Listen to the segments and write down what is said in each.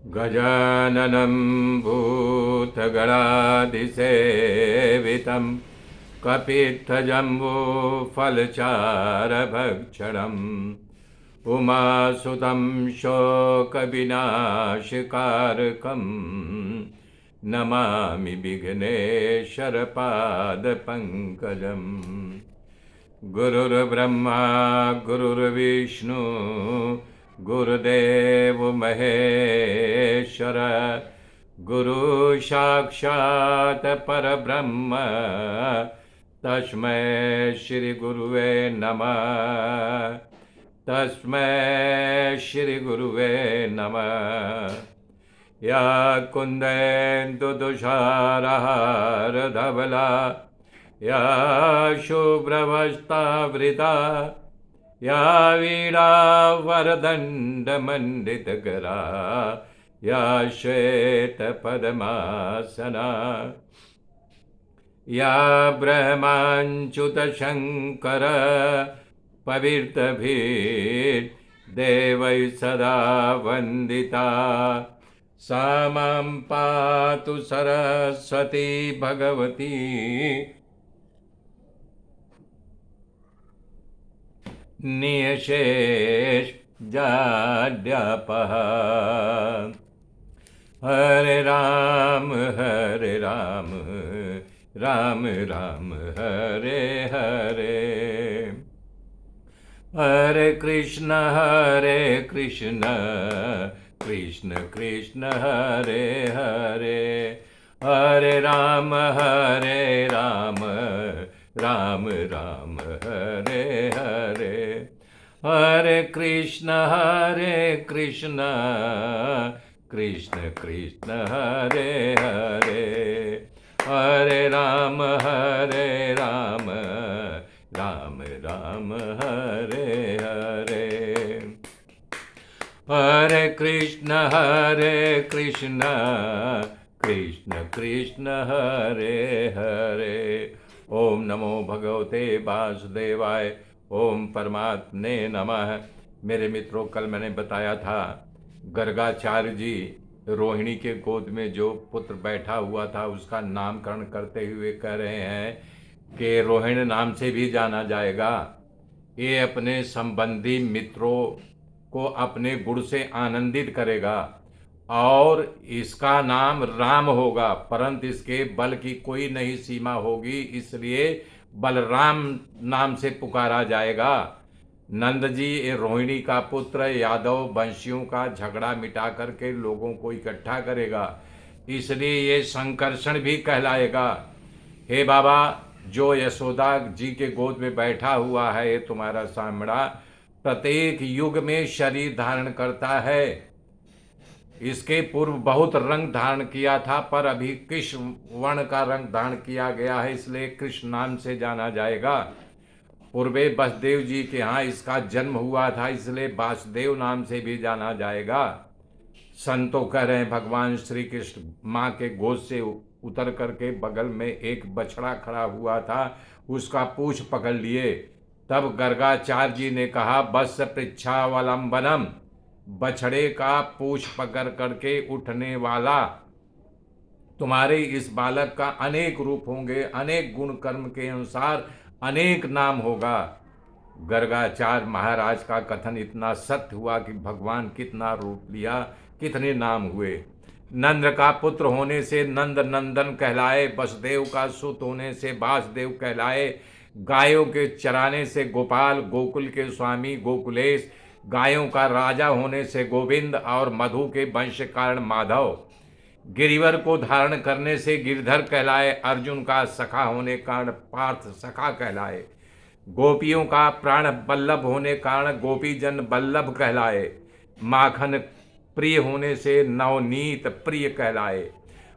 गजाननं भूतगणाधिसेवितं कपित्थजम्बूफलचारभक्षणम् उमासुतं शोकविनाशकारकं नमामि विघ्नेश्वरपादपङ्कजम्। गुरुर्ब्रह्मा गुरुर्विष्णु गुरुदेव महेश्वर गुरु साक्षात् परब्रह्म तस्मै श्री गुरुवे नमः। तस्मै श्री गुरुवे नमः। या कुन्देन्दुतुषारहारधवला या शुभ्रवस्त्रावृता या वीणावरदण्डमण्डितकरा या श्वेतपद्मासना या ब्रह्माच्युतशङ्कर पवित्रभिर्देवैः सदा वन्दिता सा मां पातु सरस्वती भगवती नियशेष जाड्यापः। हरे राम राम राम हरे हरे। हरे कृष्ण कृष्ण कृष्ण हरे हरे। हरे राम राम राम हरे हरे। हरे कृष्ण कृष्ण कृष्ण हरे हरे। हरे राम राम राम हरे हरे। हरे कृष्ण कृष्ण कृष्ण हरे हरे। ओम नमो भगवते वासुदेवाय। ओम परमात्मने नमः। मेरे मित्रों, कल मैंने बताया था गर्गाचार्य जी रोहिणी के गोद में जो पुत्र बैठा हुआ था उसका नामकरण करते हुए कह रहे हैं कि रोहिणी नाम से भी जाना जाएगा। ये अपने संबंधी मित्रों को अपने गुण से आनंदित करेगा और इसका नाम राम होगा, परंतु इसके बल की कोई नहीं सीमा होगी, इसलिए बलराम नाम से पुकारा जाएगा। नंद जी रोहिणी का पुत्र यादव वंशियों का झगड़ा मिटा करके लोगों को इकट्ठा करेगा, इसलिए ये संकर्षण भी कहलाएगा। हे बाबा, जो यशोदा जी के गोद में बैठा हुआ है ये तुम्हारा सामड़ा प्रत्येक युग में शरीर धारण करता है। इसके पूर्व बहुत रंग धारण किया था, पर अभी कृष्ण वर्ण का रंग धारण किया गया है, इसलिए कृष्ण नाम से जाना जाएगा। पूर्वे वसुदेव जी के यहाँ इसका जन्म हुआ था, इसलिए वासुदेव नाम से भी जाना जाएगा। संतों कह रहे हैं भगवान श्री कृष्ण माँ के गोद से उतर करके बगल में एक बछड़ा खड़ा हुआ था, उसका पूंछ पकड़ लिए। तब गर्गाचार्य जी ने कहा बस पृच्छावलंबनम, बछड़े का पूंछ पकड़ करके उठने वाला तुम्हारे इस बालक का अनेक रूप होंगे, अनेक गुण कर्म के अनुसार अनेक नाम होगा। गर्गाचार्य महाराज का कथन इतना सत्य हुआ कि भगवान कितना रूप लिया, कितने नाम हुए। नंद का पुत्र होने से नंद नंदन कहलाए, वसुदेव का सुत होने से वासुदेव कहलाए, गायों के चराने से गोपाल, गोकुल के स्वामी गोकुलेश, गायों का राजा होने से गोविंद और मधु के वंश कारण माधव, गिरिवर को धारण करने से गिरधर कहलाए, अर्जुन का सखा होने कारण पार्थ सखा कहलाए, गोपियों का प्राण बल्लभ होने कारण गोपीजन बल्लभ कहलाए, माखन प्रिय होने से नवनीत प्रिय कहलाए,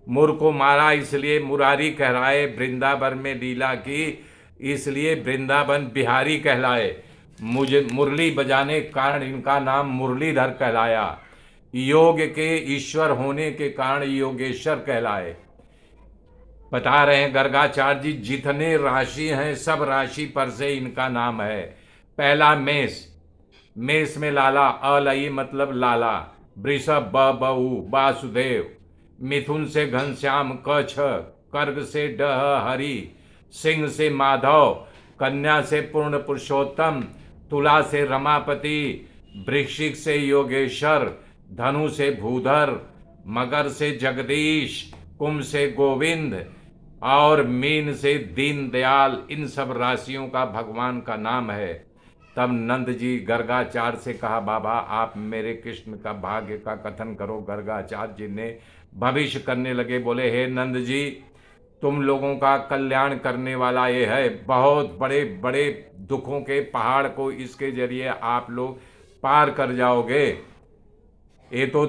मुर को मारा इसलिए मुरारी कहलाए, वृंदावन में लीला की इसलिए वृंदावन बिहारी कहलाए, मुझे मुरली बजाने के कारण इनका नाम मुरलीधर कहलाया, योग के ईश्वर होने के कारण योगेश्वर कहलाए। बता रहे हैं गर्गाचार्य जी, जितने राशि हैं सब राशि पर से इनका नाम है। पहला मेष, मेष में लाला, अलई मतलब लाला, वृषभ ब बऊ वासुदेव, मिथुन से घनश्याम क छ, कर्क से डह हरि, सिंह से माधव, कन्या से पूर्ण पुरुषोत्तम, तुला से रमापति, वृश्चिक से योगेश्वर, धनु से भूधर, मकर से जगदीश, कुंभ से गोविंद और मीन से दीनदयाल, इन सब राशियों का भगवान का नाम है। तब नंद जी गर्गाचार्य से कहा, बाबा आप मेरे कृष्ण का भाग्य का कथन करो। गर्गाचार्य जी ने भविष्य करने लगे, बोले हे नंद जी, तुम लोगों का कल्याण करने वाला ये है, बहुत बड़े बड़े दुखों के पहाड़ को इसके जरिए आप लोग पार कर जाओगे। ये तो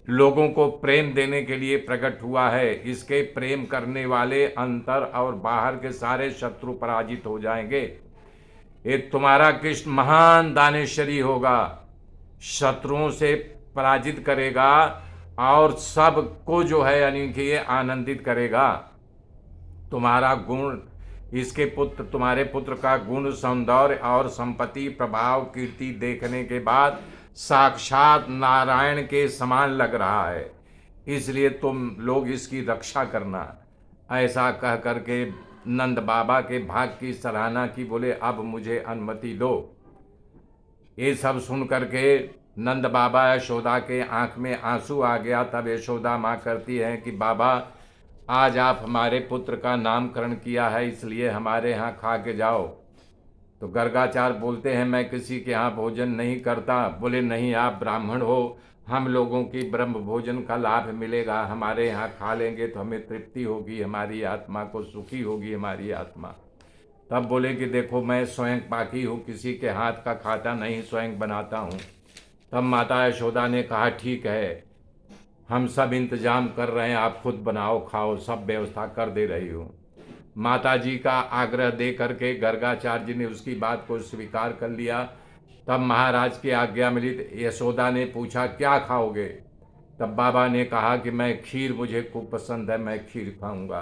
लोगों को प्रेम देने के लिए प्रकट हुआ है, इसके प्रेम करने वाले अंतर और बाहर के सारे शत्रु पराजित हो जाएंगे। ये तुम्हारा कृष्ण महान दानेश्वरी होगा, शत्रुओं से पराजित करेगा और सबको जो है यानी कि ये आनंदित करेगा। तुम्हारा गुण, इसके पुत्र, तुम्हारे पुत्र का गुण, सौंदर्य और संपत्ति, प्रभाव, कीर्ति देखने के बाद साक्षात नारायण के समान लग रहा है, इसलिए तुम लोग इसकी रक्षा करना। ऐसा कह करके नंद बाबा के भाग की सराहना की, बोले अब मुझे अनुमति दो। ये सब सुन करके नंद बाबा यशोदा के आंख में आंसू आ गया। तब यशोदा माँ करती है कि बाबा आज आप हमारे पुत्र का नामकरण किया है, इसलिए हमारे यहाँ खा के जाओ। तो गर्गाचार्य बोलते हैं मैं किसी के यहाँ भोजन नहीं करता। बोले नहीं, आप ब्राह्मण हो, हम लोगों की ब्रह्म भोजन का लाभ मिलेगा, हमारे यहाँ खा लेंगे तो हमें तृप्ति होगी, हमारी आत्मा को सुखी होगी हमारी आत्मा। तब बोले कि देखो मैं स्वयं पाकी हूँ, किसी के हाथ का खाता नहीं, स्वयं बनाता हूँ। तब माता यशोदा ने कहा ठीक है, हम सब इंतजाम कर रहे हैं, आप खुद बनाओ खाओ, सब व्यवस्था कर दे रही हूँ। माता जी का आग्रह दे करके गर्गाचार्य जी ने उसकी बात को स्वीकार कर लिया। तब महाराज की आज्ञा मिली। यशोदा ने पूछा क्या खाओगे? तब बाबा ने कहा कि मैं खीर, मुझे खूब पसंद है, मैं खीर खाऊंगा,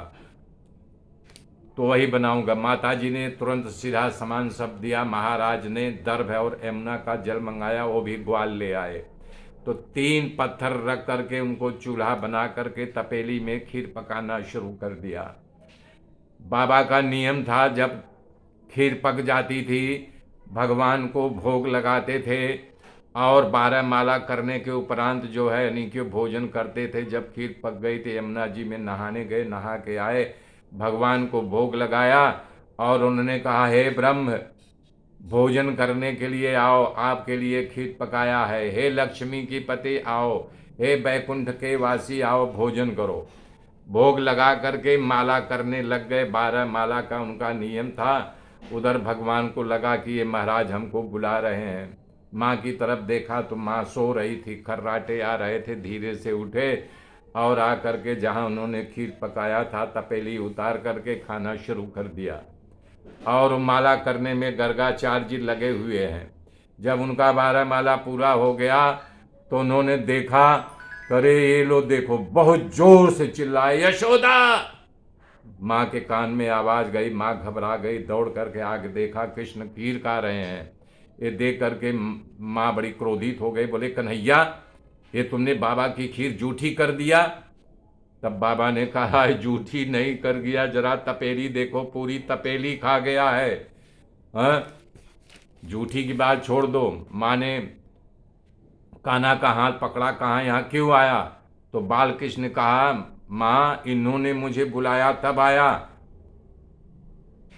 तो वही बनाऊंगा। माता जी ने तुरंत सीधा सामान सब दिया। महाराज ने दर्भ और यमुना का जल मंगाया, वो भी ग्वाल ले आए। तो 3 पत्थर रख करके उनको चूल्हा बना करके तपेली में खीर पकाना शुरू कर दिया। बाबा का नियम था, जब खीर पक जाती थी भगवान को भोग लगाते थे और 12 माला करने के उपरांत जो है यानी कि भोजन करते थे। जब खीर पक गई तो यमुना जी में नहाने गए, नहा के आए, भगवान को भोग लगाया और उन्होंने कहा हे ब्रह्म, भोजन करने के लिए आओ, आपके लिए खीर पकाया है। हे लक्ष्मी की पति आओ, हे बैकुंठ के वासी आओ, भोजन करो। भोग लगा करके माला करने लग गए। 12 माला का उनका नियम था। उधर भगवान को लगा कि ये महाराज हमको बुला रहे हैं। माँ की तरफ देखा तो माँ सो रही थी, खर्राटे आ रहे थे। धीरे से उठे और आ करके जहाँ उन्होंने खीर पकाया था तपेली उतार करके खाना शुरू कर दिया। और माला करने में गर्गाचार्य जी लगे हुए हैं। जब उनका 12 माला पूरा हो गया तो उन्होंने देखा, अरे ये लो देखो, बहुत जोर से चिल्लाए यशोदा। माँ के कान में आवाज गई, माँ घबरा गई, दौड़ करके आगे देखा कृष्ण खीर खा रहे हैं। ये देख करके माँ बड़ी क्रोधित हो गई, बोले कन्हैया ये तुमने बाबा की खीर जूठी कर दिया। तब बाबा ने कहा जूठी नहीं कर गया, जरा तपेली देखो, पूरी तपेली खा गया है। हाँ, जूठी की बात छोड़ दो। माँ ने कान्हा का हाथ पकड़ा, कहा यहाँ क्यों आया? तो बाल कृष्ण ने कहा माँ इन्होंने मुझे बुलाया तब आया।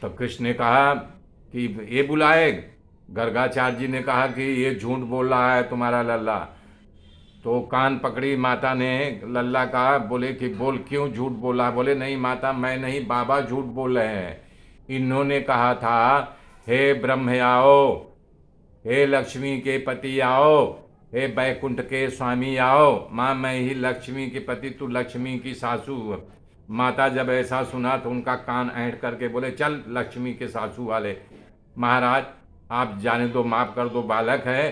तब कृष्ण ने कहा कि ये बुलाए। गर्गाचार्य जी ने कहा कि ये झूठ बोल रहा है तुम्हारा लल्ला। तो कान पकड़ी माता ने लल्ला का, बोले कि बोल क्यों झूठ बोला? बोले नहीं माता मैं नहीं, बाबा झूठ बोल रहे हैं। इन्होंने कहा था हे ब्रह्म आओ, हे लक्ष्मी के पति आओ, हे बैकुंठ के स्वामी आओ। माँ मैं ही लक्ष्मी के पति, तू लक्ष्मी की सासू। माता जब ऐसा सुना तो उनका कान ऐंठ करके बोले चल लक्ष्मी के सासू वाले, महाराज आप जाने दो, माफ़ कर दो, बालक है,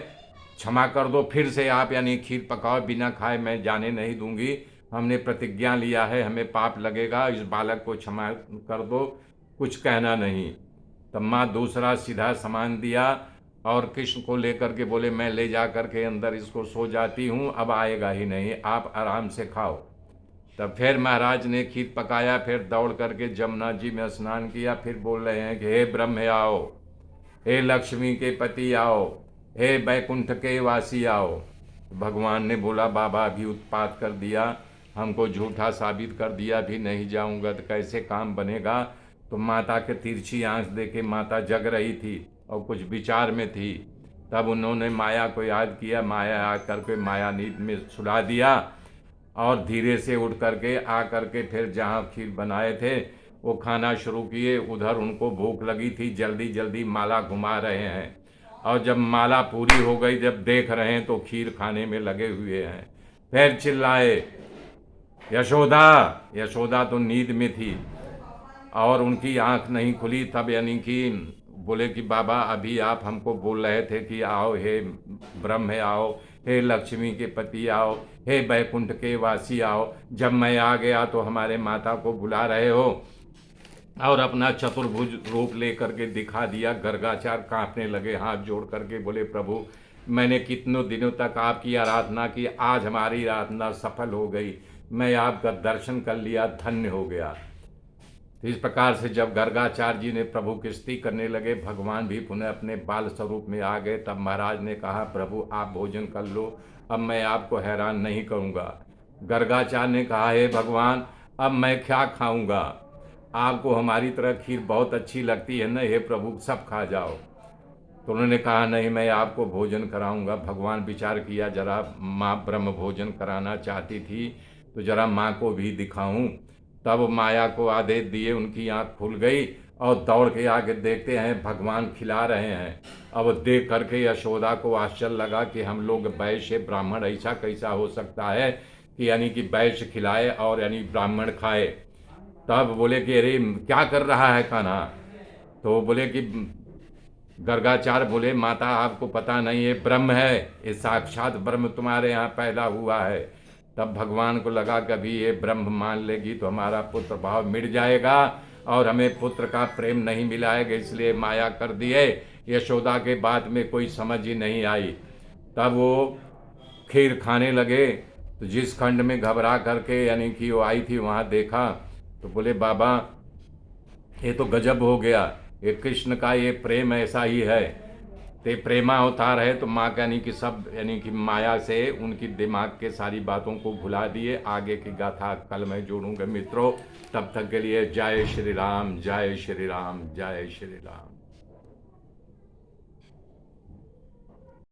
क्षमा कर दो, फिर से आप यानी खीर पकाओ, बिना खाए मैं जाने नहीं दूंगी, हमने प्रतिज्ञा लिया है, हमें पाप लगेगा, इस बालक को क्षमा कर दो, कुछ कहना नहीं। तब माँ दूसरा सीधा सामान दिया और कृष्ण को लेकर के बोले मैं ले जा कर के अंदर इसको सो जाती हूँ, अब आएगा ही नहीं, आप आराम से खाओ। तब फिर महाराज ने खीर पकाया, फिर दौड़ करके जमुना जी में स्नान किया, फिर बोल रहे हैं कि हे ब्रह्म आओ, हे लक्ष्मी के पति आओ, हे बैकुंठ के वासी आओ। भगवान ने बोला बाबा अभी उत्पात कर दिया, हमको झूठा साबित कर दिया, भी नहीं जाऊंगा तो कैसे काम बनेगा। तो माता के तिरछी आंख देके माता जग रही थी और कुछ विचार में थी। तब उन्होंने माया को याद किया, माया याद करके माया नींद में सुला दिया और धीरे से उठ करके आ करके फिर जहाँ खीर बनाए थे वो खाना शुरू किए। उधर उनको भूख लगी थी, जल्दी जल्दी माला घुमा रहे हैं और जब माला पूरी हो गई, जब देख रहे हैं तो खीर खाने में लगे हुए हैं। फिर चिल्लाए यशोदा। यशोदा तो नींद में थी और उनकी आंख नहीं खुली। तब यानी कि बोले कि बाबा अभी आप हमको बोल रहे थे कि आओ हे ब्रह्म आओ, हे लक्ष्मी के पति आओ, हे बैकुंठ के वासी आओ। जब मैं आ गया तो हमारे माता को बुला रहे हो और अपना चतुर्भुज रूप लेकर के दिखा दिया। गर्गाचार कांपने लगे, हाथ जोड़ करके बोले प्रभु मैंने कितनों दिनों तक आपकी आराधना की, आज हमारी आराधना सफल हो गई, मैं आपका दर्शन कर लिया, धन्य हो गया। इस प्रकार से जब गर्गाचार्य जी ने प्रभु की स्तुति करने लगे, भगवान भी पुनः अपने बाल स्वरूप में आ गए। तब महाराज ने कहा प्रभु आप भोजन कर लो, अब मैं आपको हैरान नहीं करूँगा। गर्गाचार्य ने कहा हे भगवान अब मैं क्या खाऊंगा, आपको हमारी तरह खीर बहुत अच्छी लगती है न, हे प्रभु सब खा जाओ। तो उन्होंने कहा नहीं मैं आपको भोजन कराऊंगा। भगवान विचार किया जरा माँ ब्रह्म भोजन कराना चाहती थी तो जरा माँ को भी दिखाऊं। तब माया को आदेश दिए, उनकी आँख खुल गई और दौड़ के आगे देखते हैं भगवान खिला रहे हैं। अब देख करके यशोदा को आश्चर्य लगा कि हम लोग वैश्य ब्राह्मण ऐसा कैसा हो सकता है कि यानी कि वैश्य खिलाए और यानी ब्राह्मण खाए। तब बोले कि अरे क्या कर रहा है कान्हा। तो बोले कि गर्गाचार्य बोले माता आपको पता नहीं, ये ब्रह्म है, ये साक्षात ब्रह्म तुम्हारे यहाँ पैदा हुआ है। तब भगवान को लगा कभी ये ब्रह्म मान लेगी तो हमारा पुत्र भाव मिट जाएगा और हमें पुत्र का प्रेम नहीं मिलाएगा, इसलिए माया कर दिए। यशोदा के बाद में कोई समझ ही नहीं आई। तब वो खीर खाने लगे तो जिस खंड में घबरा करके यानी कि वो आई थी वहाँ देखा तो बोले बाबा ये तो गजब हो गया, ये कृष्ण का ये प्रेम ऐसा ही है। ते प्रेमा अवतार है तो माँ यानी कि सब यानी कि माया से उनकी दिमाग के सारी बातों को भुला दिए। आगे की गाथा कल मैं जोड़ूंगा मित्रों। तब तक के लिए जय श्री राम, जय श्री राम, जय श्री राम।